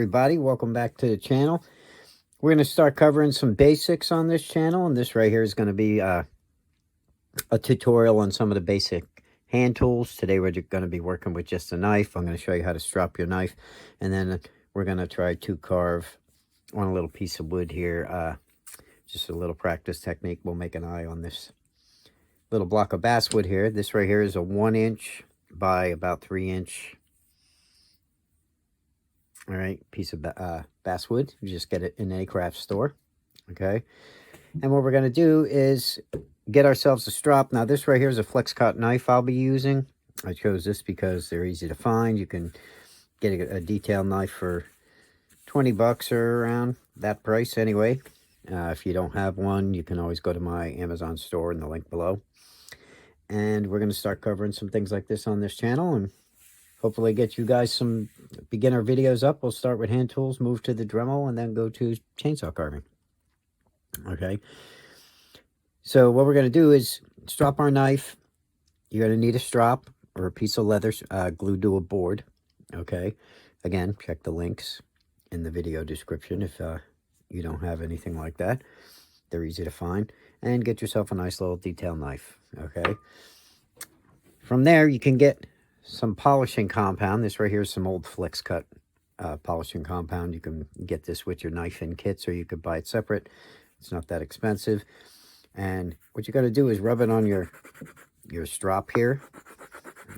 everybody, welcome back to the channel. We're going to start covering some basics on this channel, and this right here is going to be a tutorial on some of the basic hand tools. Today we're going to be working with just a knife. I'm going to show you how to strop your knife, and then we're going to try to carve on a little piece of wood here. Just a little practice technique. We'll make an eye on this little block of basswood here. This right here is a 1 inch by about 3 inch. All right, piece of basswood. You just get it in any craft store. Okay, and what we're going to do is get ourselves a strop. Now this right here is a flex cut knife I'll be using. I chose this because they're easy to find. You can get a detail knife for 20 bucks or around that price anyway. If you don't have one, you can always go to my Amazon store in the link below. And we're going to start covering some things like this on this channel and hopefully get you guys some beginner videos up. We'll start with hand tools, move to the Dremel, and then go to chainsaw carving. Okay. So what we're going to do is strop our knife. You're going to need a strop or a piece of leather glued to a board. Okay. Again, check the links in the video description if you don't have anything like that. They're easy to find. And get yourself a nice little detail knife. Okay. From there, you can get some polishing compound. This right here is some old flex cut polishing compound. You can get this with your knife in kits, or you could buy it separate. It's not that expensive. And what you got to do is rub it on your strop here.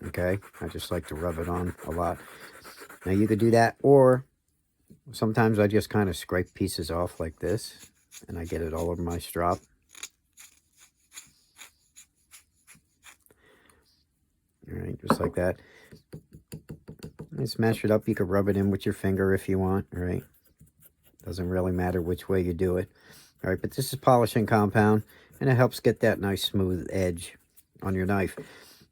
Okay, I just like to rub it on a lot. Now you could do that, or sometimes I just kind of scrape pieces off like this, and I get it all over my strop. All right, just like that. And smash it up. You could rub it in with your finger if you want, all right? Doesn't really matter which way you do it. All right, but this is polishing compound, and it helps get that nice smooth edge on your knife.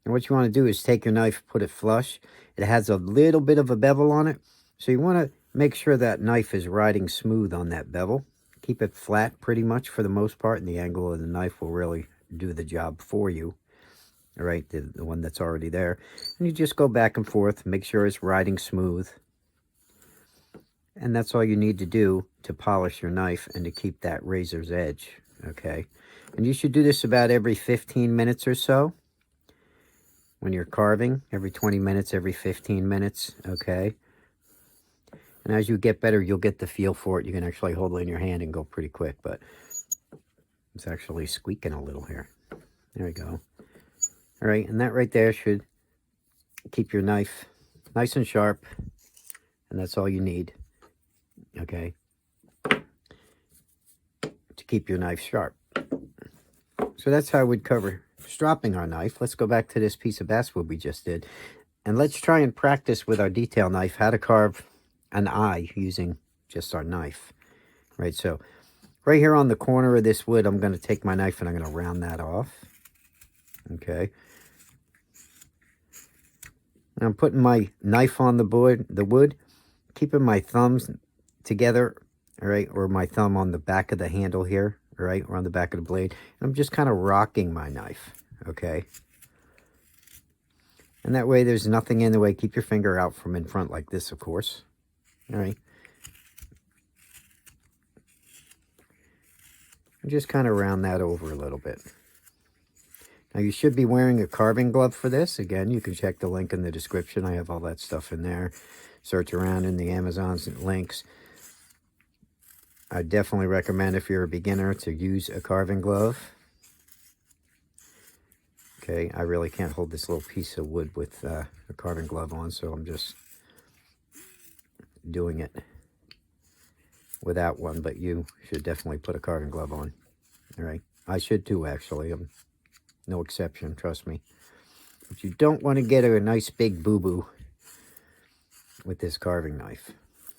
And what you want to do is take your knife, put it flush. It has a little bit of a bevel on it, so you want to make sure that knife is riding smooth on that bevel. Keep it flat pretty much for the most part, and the angle of the knife will really do the job for you. All right, the one that's already there. And you just go back and forth, make sure it's riding smooth. And that's all you need to do to polish your knife and to keep that razor's edge, okay? And you should do this about every 15 minutes or so. When you're carving, every 20 minutes, every 15 minutes, okay? And as you get better, you'll get the feel for it. You can actually hold it in your hand and go pretty quick, but it's actually squeaking a little here. There we go. All right, and that right there should keep your knife nice and sharp, and that's all you need, okay, to keep your knife sharp. So that's how we'd cover stropping our knife. Let's go back to this piece of basswood we just did, and let's try and practice with our detail knife how to carve an eye using just our knife. Right, so right here on the corner of this wood, I'm going to take my knife and I'm going to round that off, okay. I'm putting my knife on the wood, keeping my thumbs together, all right, or my thumb on the back of the handle here, all right, or on the back of the blade. And I'm just kind of rocking my knife, okay? And that way there's nothing in the way. Keep your finger out from in front like this, of course, all right? And just kind of round that over a little bit. Now, you should be wearing a carving glove for this. Again, you can check the link in the description. I have all that stuff in there. Search around in the Amazon's links. I definitely recommend, if you're a beginner, to use a carving glove. Okay, I really can't hold this little piece of wood with a carving glove on, so I'm just doing it without one, but you should definitely put a carving glove on. All right, I should too, actually. I'm no exception, trust me. But you don't want to get a nice big boo-boo with this carving knife.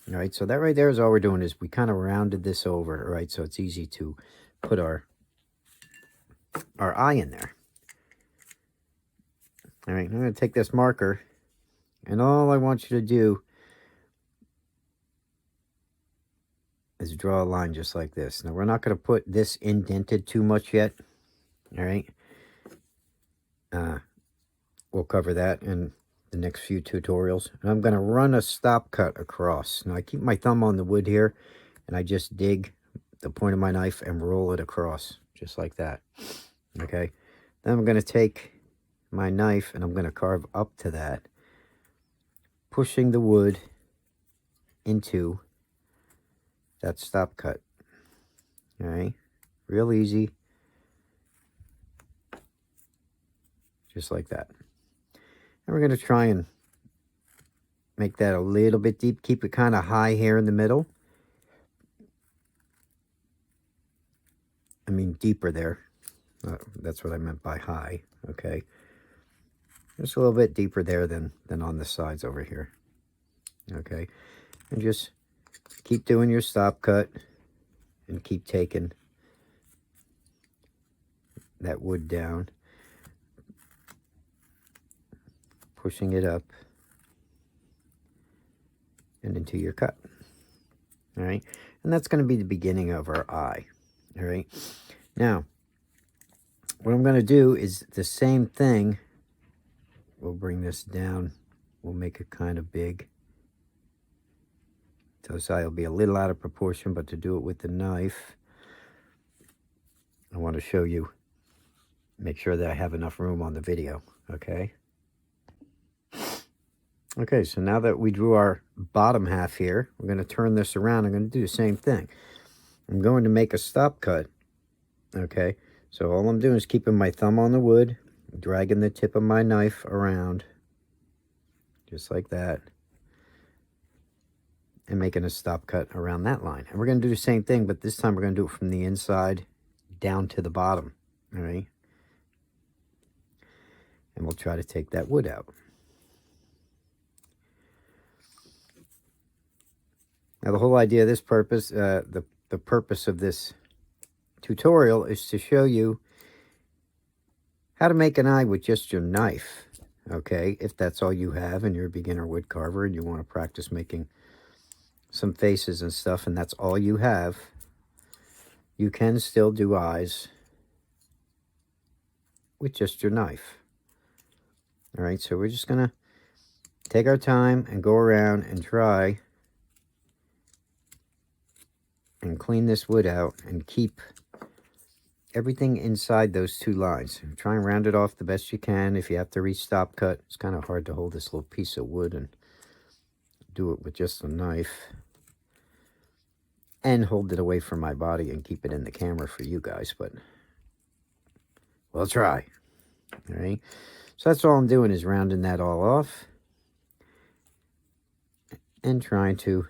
All right, so that right there is all we're doing, is we kind of rounded this over, all right, so it's easy to put our eye in there. All right, I'm going to take this marker, and all I want you to do is draw a line just like this. Now, we're not going to put this indented too much yet, all right? We'll cover that in the next few tutorials. And I'm going to run a stop cut across. Now I keep my thumb on the wood here, and I just dig the point of my knife and roll it across, just like that. Okay, then I'm going to take my knife and I'm going to carve up to that, pushing the wood into that stop cut. All right, real easy, just like that. And we're going to try and make that a little bit deep. Keep it kind of high here in the middle. I mean deeper there. That's what I meant by high. Okay, just a little bit deeper there than on the sides over here. Okay, and just keep doing your stop cut and keep taking that wood down, pushing it up and into your cut. All right, and that's going to be the beginning of our eye. All right, now what I'm going to do is the same thing. We'll bring this down, we'll make it kind of big. This eye will be a little out of proportion, but to do it with the knife, I want to show you, make sure that I have enough room on the video. Okay, so now that we drew our bottom half here, we're going to turn this around. I'm going to do the same thing. I'm going to make a stop cut. Okay, so all I'm doing is keeping my thumb on the wood, dragging the tip of my knife around, just like that, and making a stop cut around that line. And we're going to do the same thing, but this time we're going to do it from the inside down to the bottom. All right, and we'll try to take that wood out. Now the whole idea of this purpose, the purpose of this tutorial is to show you how to make an eye with just your knife. Okay, if that's all you have and you're a beginner wood carver and you want to practice making some faces and stuff, and that's all you have, you can still do eyes with just your knife. All right, so we're just gonna take our time and go around and try and clean this wood out and keep everything inside those two lines. Try and round it off the best you can. If you have to reach stop cut, it's kind of hard to hold this little piece of wood and do it with just a knife and hold it away from my body and keep it in the camera for you guys, but we'll try. All right, so that's all I'm doing, is rounding that all off and trying to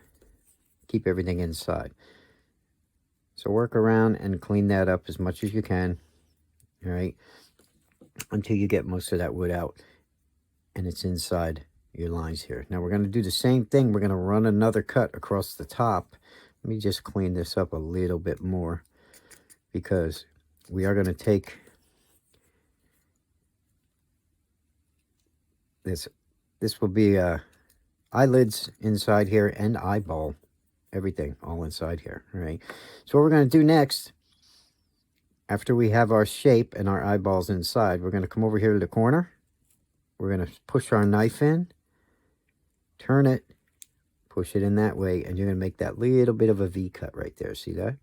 keep everything inside. So work around and clean that up as much as you can, all right, until you get most of that wood out and it's inside your lines here. Now we're going to do the same thing. We're going to run another cut across the top. Let me just clean this up a little bit more, because we are going to take this. This will be eyelids inside here and eyeball. Everything all inside here. All right, so what we're going to do next, after we have our shape and our eyeballs inside, we're going to come over here to the corner. We're going to push our knife in, turn it, push it in that way, and you're going to make that little bit of a V cut right there. See that?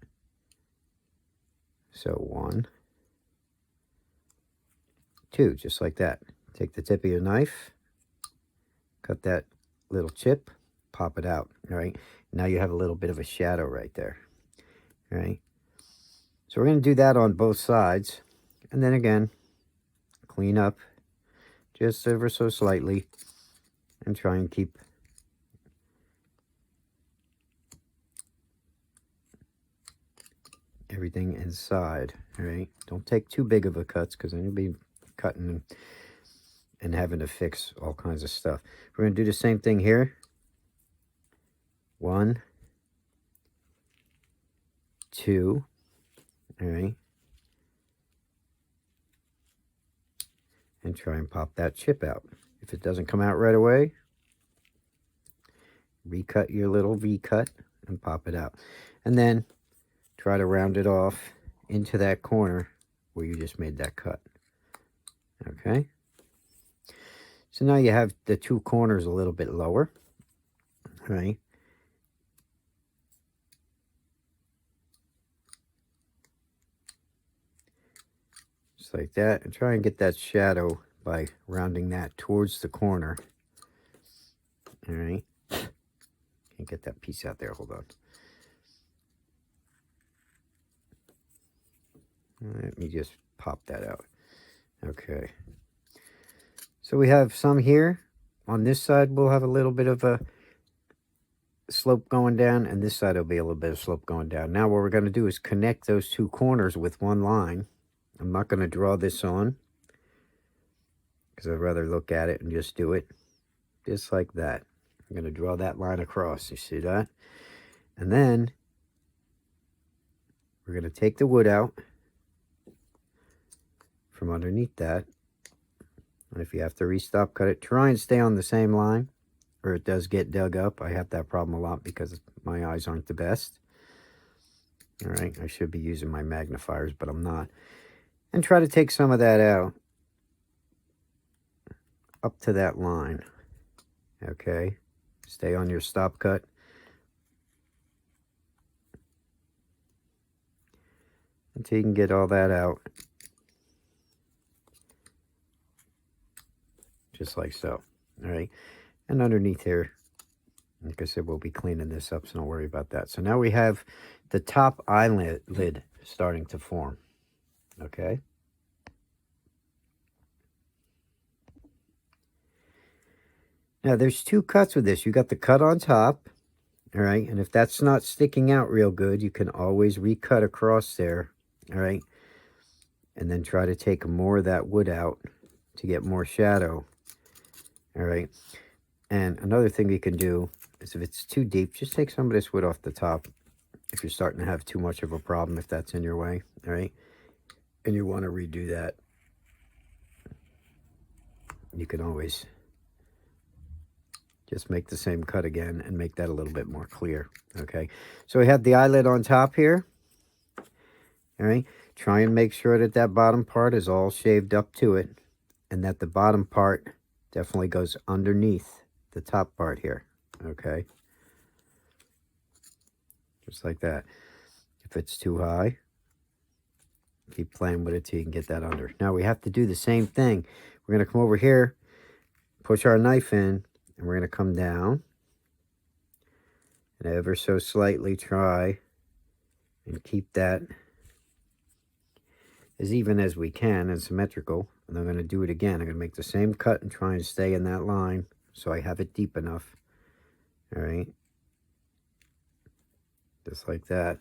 So 1, 2, just like that. Take the tip of your knife, cut that little chip, pop it out. All right, now you have a little bit of a shadow right there. All right, so we're going to do that on both sides, and then again clean up just ever so slightly and try and keep everything inside. All right, don't take too big of a cuts, because then you'll be cutting and having to fix all kinds of stuff. We're going to do the same thing here. 1, 2, all right, and try and pop that chip out. If it doesn't come out right away, recut your little V cut and pop it out, and then try to round it off into that corner where you just made that cut. Okay, So now you have the two corners a little bit lower, right? Just like that. And try and get that shadow by rounding that towards the corner. All right. Can't get that piece out there. Hold on. Let me just pop that out. Okay. So we have some here. On this side, we'll have a little bit of a slope going down, and this side will be a little bit of slope going down. Now what we're going to do is connect those two corners with one line. I'm not going to draw this on because I'd rather look at it and just do it just like that. I'm going to draw that line across. You see that? And then we're going to take the wood out from underneath that. And if you have to restop cut it, try and stay on the same line, or it does get dug up. I have that problem a lot because my eyes aren't the best. All right, I should be using my magnifiers, but I'm not. And try to take some of that out up to that line. Okay, stay on your stop cut. Until you can get all that out. Just like so. All right, and underneath here, like I said, we'll be cleaning this up, so don't worry about that. So now we have the top eyelid starting to form. Okay. Now there's two cuts with this. You got the cut on top, all right, and if that's not sticking out real good, you can always recut across there, all right, and then try to take more of that wood out to get more shadow, all right. And another thing you can do is if it's too deep, just take some of this wood off the top if you're starting to have too much of a problem, if that's in your way, all right, and you want to redo that. You can always just make the same cut again and make that a little bit more clear, okay? So we have the eyelid on top here, all right? Try and make sure that that bottom part is all shaved up to it and that the bottom part definitely goes underneath the top part here, okay? Just like that. If it's too high, keep playing with it till you can get that under. Now we have to do the same thing. We're going to come over here, push our knife in, and we're going to come down and ever so slightly try and keep that as even as we can and symmetrical. And I'm going to do it again. I'm going to make the same cut and try and stay in that line so I have it deep enough. All right. Just like that.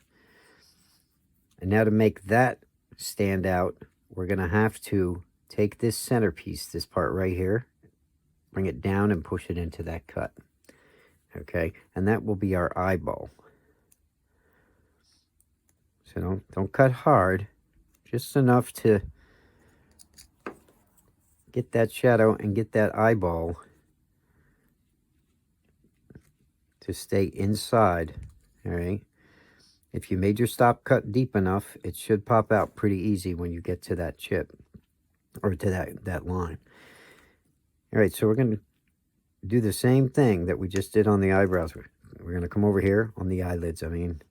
And now to make that stand out, we're going to have to take this centerpiece, this part right here, bring it down and push it into that cut. Okay, and that will be our eyeball. So don't cut hard, just enough to get that shadow and get that eyeball to stay inside. All right. If you made your stop cut deep enough, it should pop out pretty easy when you get to that chip or to that line. All right, so we're going to do the same thing that we just did on the eyebrows. We're going to come over here on the eyelids, and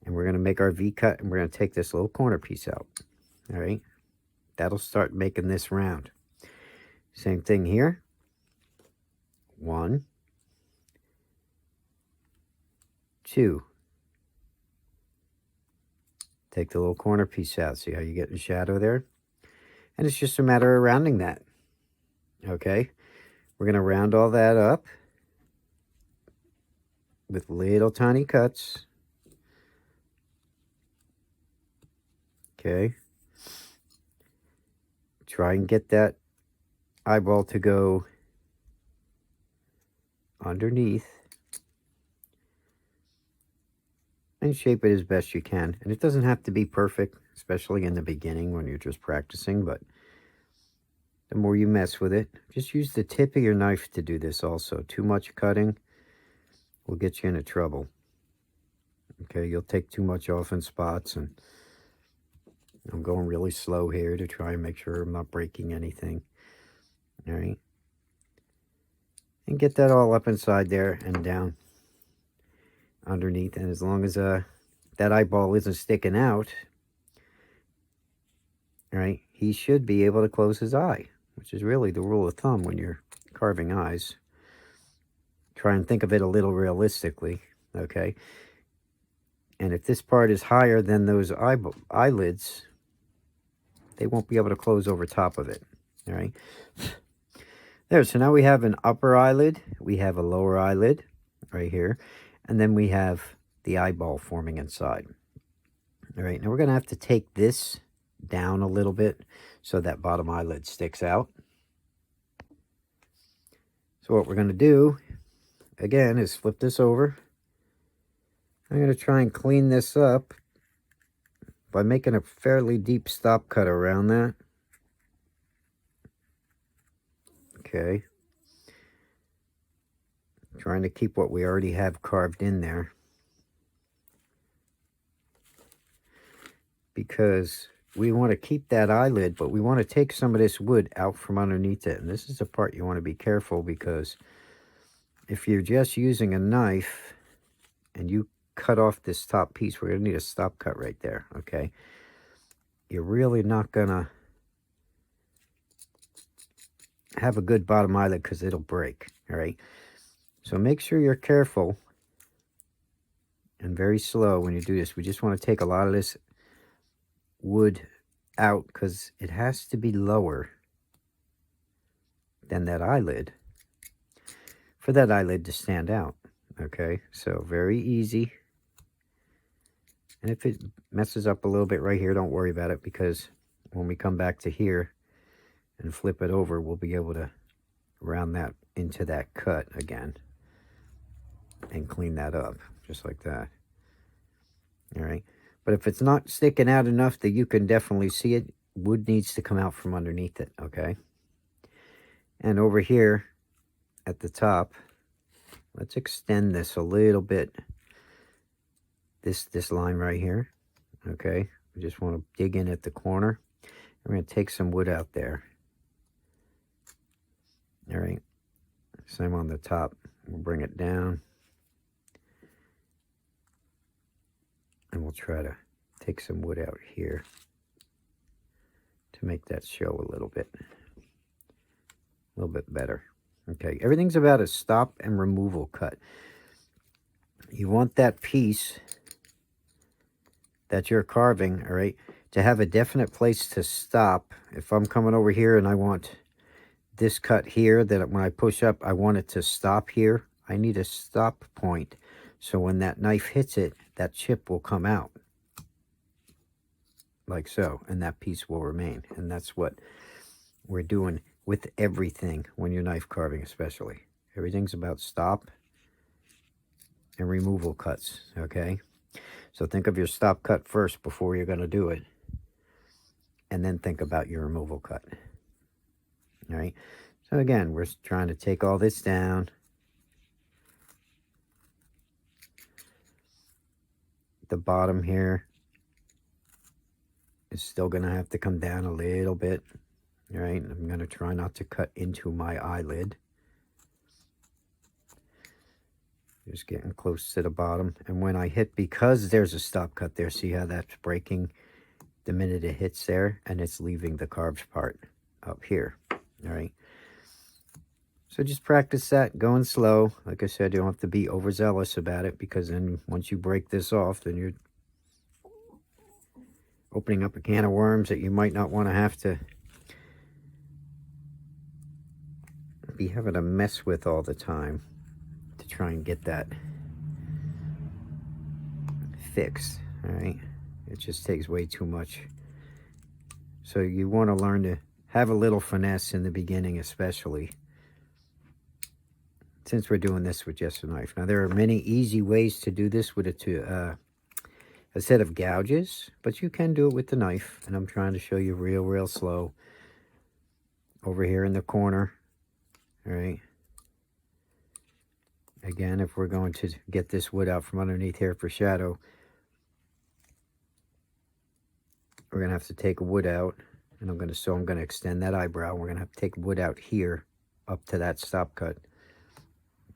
we're going to make our V cut, and we're going to take this little corner piece out. All right, that'll start making this round. Same thing here. 1, 2. Take the little corner piece out. See how you get the shadow there? And it's just a matter of rounding that. Okay, we're going to round all that up with little tiny cuts. Okay, try and get that eyeball to go underneath and shape it as best you can. And it doesn't have to be perfect, especially in the beginning when you're just practicing, but the more you mess with it, just use the tip of your knife to do this also. Too much cutting will get you into trouble. Okay, you'll take too much off in spots, and I'm going really slow here to try and make sure I'm not breaking anything. All right. And get that all up inside there and down underneath. And as long as that eyeball isn't sticking out, all right, he should be able to close his eye, which is really the rule of thumb when you're carving eyes. Try and think of it a little realistically, okay? And if this part is higher than those eyelids, they won't be able to close over top of it, all right? There, so now we have an upper eyelid, we have a lower eyelid right here, and then we have the eyeball forming inside. All right, now we're going to have to take this down a little bit so that bottom eyelid sticks out. So what we're going to do, again, is flip this over. I'm going to try and clean this up by making a fairly deep stop cut around that. Okay. Trying to keep what we already have carved in there, because we want to keep that eyelid, but we want to take some of this wood out from underneath it. And this is the part you want to be careful, because if you're just using a knife and you cut off this top piece, we're going to need a stop cut right there, okay? You're really not going to have a good bottom eyelid because it'll break, all right? So make sure you're careful and very slow when you do this. We just want to take a lot of this wood out because it has to be lower than that eyelid for that eyelid to stand out, okay? So very easy. And if it messes up a little bit right here, don't worry about it, because when we come back to here and flip it over, we'll be able to round that into that cut again and clean that up just like that. All right, but if it's not sticking out enough that you can definitely see it, wood needs to come out from underneath it, okay? And over here at the top, let's extend this a little bit, this line right here, okay? We just want to dig in at the corner. We're going to take some wood out there. All right, same on the top. We'll bring it down, and we'll try to take some wood out here to make that show a little bit better. Okay, everything's about a stop and removal cut. You want that piece that you're carving, all right, to have a definite place to stop. If I'm coming over here and I want this cut here, that when I push up, I want it to stop here, I need a stop point. So when that knife hits it, that chip will come out like so, and that piece will remain. And that's what we're doing with everything when you're knife carving, especially. Everything's about stop and removal cuts, okay? So think of your stop cut first before you're going to do it, and then think about your removal cut. All right, so again, we're trying to take all this down. The bottom here is still going to have to come down a little bit. All right, I'm going to try not to cut into my eyelid. Just getting close to the bottom. And when I hit, because there's a stop cut there, see how that's breaking the minute it hits there, and it's leaving the carved part up here. All right, so just practice that, going slow. Like I said, you don't have to be overzealous about it, because then once you break this off, then you're opening up a can of worms that you might not want to have to be having to mess with all the time to try and get that fixed. All right, it just takes way too much. So you want to learn to have a little finesse in the beginning, especially since we're doing this with just a knife. Now, there are many easy ways to do this with a set of gouges, but you can do it with the knife, and I'm trying to show you real slow over here in the corner. All right, again, if we're going to get this wood out from underneath here for shadow, we're gonna have to take wood out And I'm going to extend that eyebrow. We're going to have to take wood out here up to that stop cut.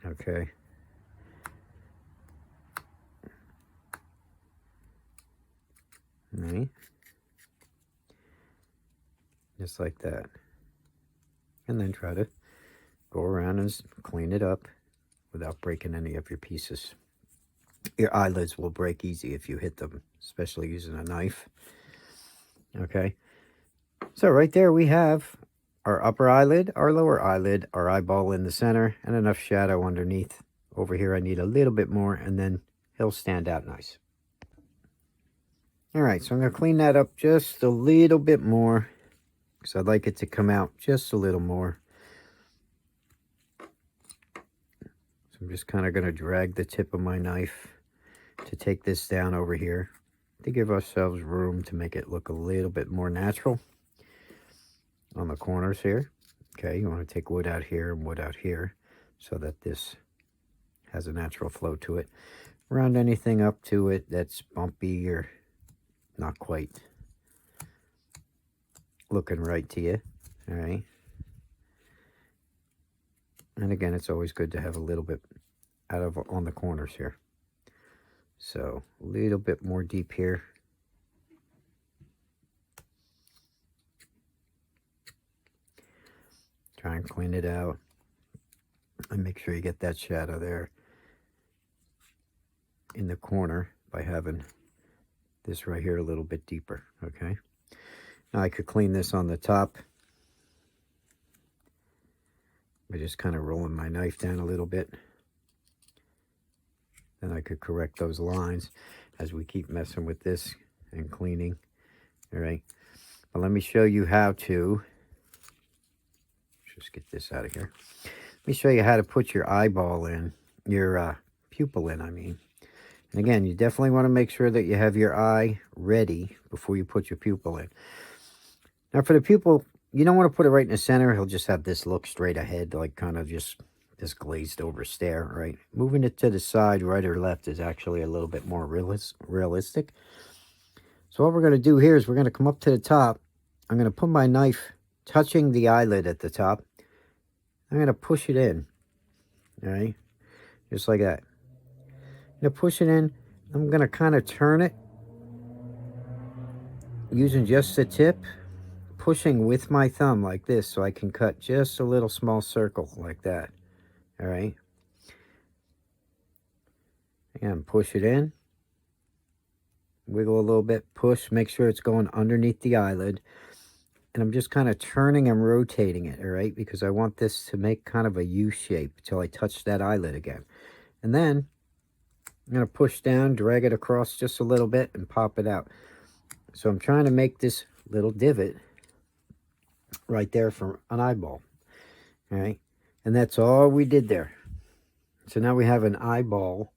Okay. Right. Just like that. And then try to go around and clean it up without breaking any of your pieces. Your eyelids will break easy if you hit them, especially using a knife. Okay. So right there we have our upper eyelid, our lower eyelid, our eyeball in the center, and enough shadow underneath. Over here I need a little bit more, and then he'll stand out nice. Alright, so I'm going to clean that up just a little bit more, because I'd like it to come out just a little more. So I'm just kind of going to drag the tip of my knife to take this down over here, to give ourselves room to make it look a little bit more natural on the corners here. Okay, you want to take wood out here and wood out here so that this has a natural flow to it. Round anything up to it that's bumpy or not quite looking right to you. All right. And again, it's always good to have a little bit out of on the corners here. So a little bit more deep here. Try and clean it out. And make sure you get that shadow there in the corner by having this right here a little bit deeper. Okay. Now I could clean this on the top by just kind of rolling my knife down a little bit. Then I could correct those lines as we keep messing with this and cleaning. All right. But let me show you how to, just get this out of here. Let me show you how to put your eyeball in, your pupil in, I mean. And again, you definitely want to make sure that you have your eye ready before you put your pupil in. Now for the pupil, you don't want to put it right in the center. He'll just have this look straight ahead, like kind of just this glazed over stare, right? Moving it to the side, right or left, is actually a little bit more realistic. So what we're going to do here is we're going to come up to the top. I'm going to put my knife touching the eyelid at the top. I'm going to push it in, all right? Just like that. I'm going to push it in. I'm going to kind of turn it using just the tip, pushing with my thumb like this so I can cut just a little small circle like that. All right. And push it in. Wiggle a little bit, push, make sure it's going underneath the eyelid. And I'm just kind of turning and rotating it, all right? Because I want this to make kind of a U shape until I touch that eyelid again. And then I'm going to push down, drag it across just a little bit, and pop it out. So I'm trying to make this little divot right there for an eyeball, all right? And that's all we did there. So now we have an eyeball.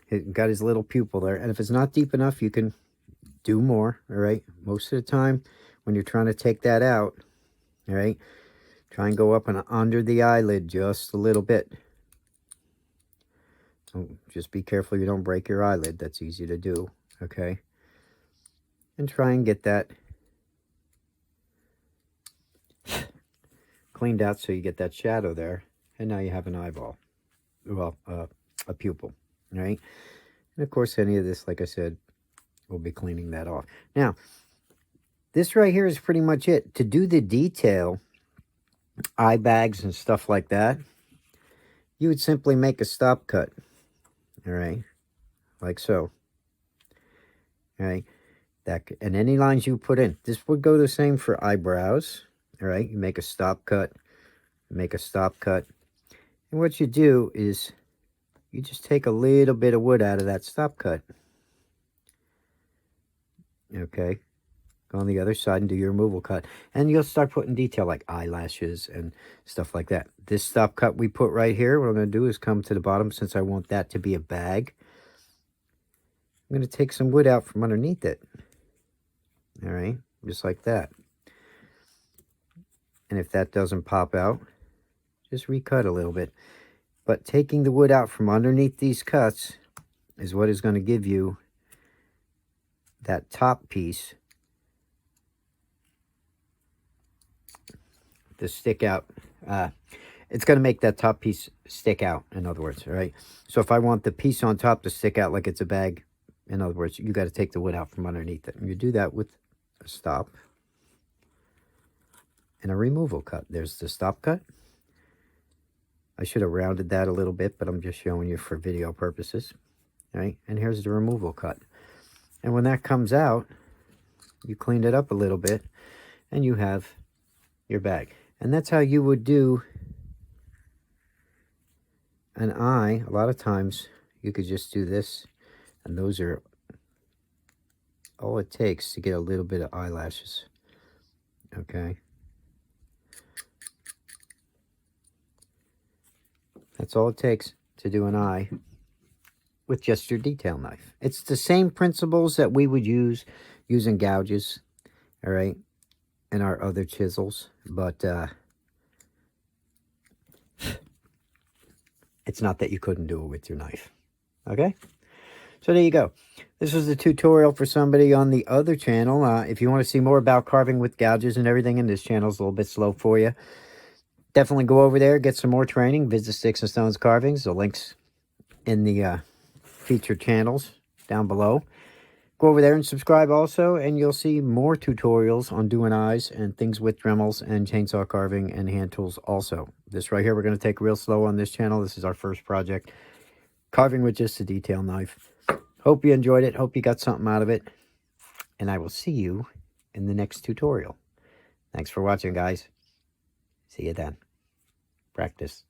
It got his little pupil there. And if it's not deep enough, you can do more, all right? Most of the time, when you're trying to take that out, all right, try and go up and under the eyelid just a little bit. So just be careful you don't break your eyelid. That's easy to do, okay? And try and get that cleaned out so you get that shadow there. And now you have an eyeball. Well, a pupil, all right? And of course, any of this, like I said, we'll be cleaning that off. Now, this right here is pretty much it. To do the detail, eye bags and stuff like that, you would simply make a stop cut. All right, like so. All right, and any lines you put in. This would go the same for eyebrows. All right, you make a stop cut, make a stop cut. And what you do is you just take a little bit of wood out of that stop cut. Okay, go on the other side and do your removal cut. And you'll start putting detail like eyelashes and stuff like that. This stop cut we put right here, what I'm going to do is come to the bottom since I want that to be a bag. I'm going to take some wood out from underneath it. All right, just like that. And if that doesn't pop out, just recut a little bit. But taking the wood out from underneath these cuts is what is going to give you that top piece the stick out. It's going to make that top piece stick out, in other words, all right? So if I want the piece on top to stick out like it's a bag, in other words, you got to take the wood out from underneath it. And you do that with a stop and a removal cut. There's the stop cut. I should have rounded that a little bit, but I'm just showing you for video purposes. All right, and here's the removal cut. And when that comes out, you clean it up a little bit, and you have your bag. And that's how you would do an eye. A lot of times, you could just do this, and those are all it takes to get a little bit of eyelashes. Okay. That's all it takes to do an eye with just your detail knife. It's the same principles that we would use using gouges, all right, and our other chisels, but it's not that you couldn't do it with your knife, okay? So there you go. This was the tutorial for somebody on the other channel. If you want to see more about carving with gouges and everything, and this channel's a little bit slow for you, definitely go over there, get some more training, visit Sticks and Stones Carvings. The links in the featured channels down below. Go over there and subscribe also, and you'll see more tutorials on doing eyes and things with Dremels and chainsaw carving and hand tools also. This right here, we're going to take real slow on this channel. This is our first project, carving with just a detail knife. Hope you enjoyed it. Hope you got something out of it. And I will see you in the next tutorial. Thanks for watching, guys. See you then. Practice.